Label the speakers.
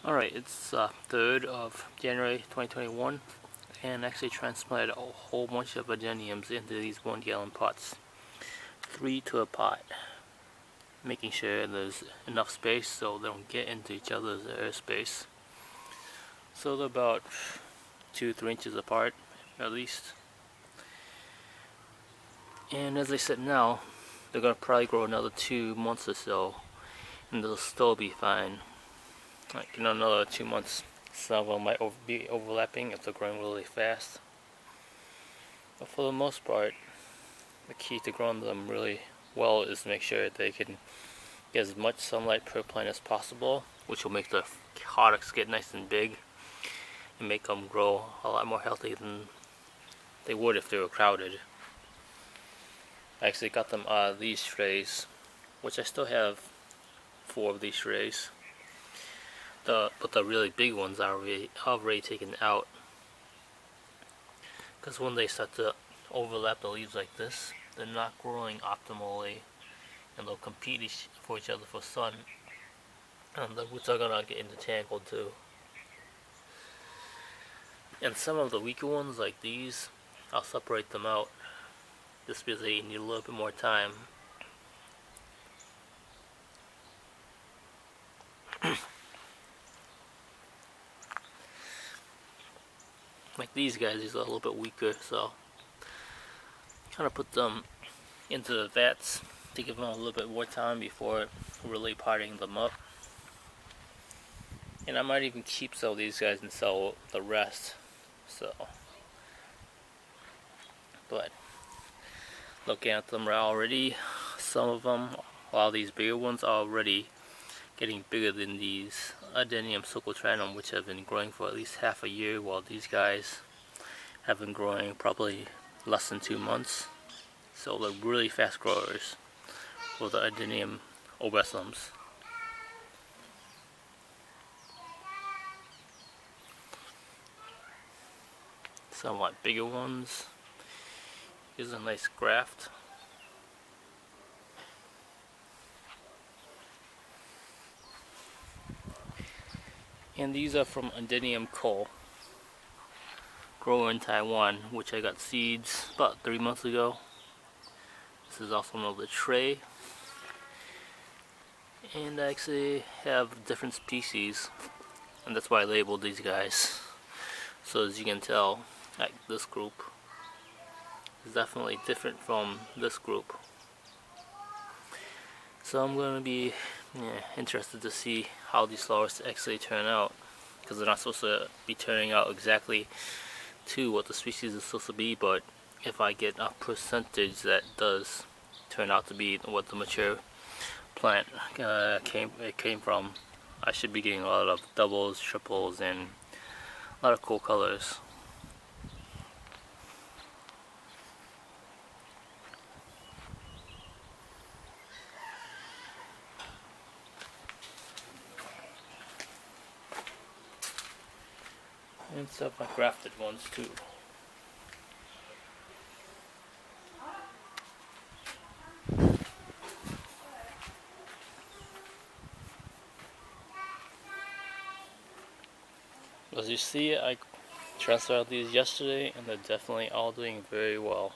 Speaker 1: Alright, it's 3rd of January 2021, and actually transplanted a whole bunch of adeniums into these 1-gallon pots. 3 to a pot, making sure there's enough space so they don't get into each other's airspace. So they're about 2-3 inches apart at least. And as I said now, they're going to probably grow another 2 months or so, and they'll still be fine. Like, another 2 months, some of them might be overlapping if they're growing really fast. But for the most part, the key to growing them really well is to make sure they can get as much sunlight per plant as possible, which will make the calyx get nice and big and make them grow a lot more healthy than they would if they were crowded. I actually got them out of these trays, which I still have 4 of these trays. But the really big ones are already taken out, because when they start to overlap the leaves like this, they're not growing optimally, and they'll compete for each other for sun, and the roots are gonna get entangled too. And some of the weaker ones like these, I'll separate them out just because they need a little bit more time. Like these guys, these are a little bit weaker, so kind of put them into the vats to give them a little bit more time before really potting them up. And I might even keep some of these guys and sell the rest. So, but looking at them already, some of them, while these bigger ones are already getting bigger than these Adenium sulcotranum, which have been growing for at least half a year, while these guys have been growing probably less than 2 months. So they're really fast growers for the Adenium obesums. Somewhat bigger ones. Here's a nice graft. And these are from Adenium coal, grower in Taiwan, which I got seeds about 3 months ago. This is also another tray, and I actually have different species, and that's why I labeled these guys. So as you can tell, like this group is definitely different from this group. So I'm going to be interested to see how these flowers actually turn out, because they're not supposed to be turning out exactly to what the species is supposed to be, but if I get a percentage that does turn out to be what the mature plant came from, I should be getting a lot of doubles, triples, and a lot of cool colors. And some of my grafted ones too. As you see, I transferred these yesterday, and they're definitely all doing very well.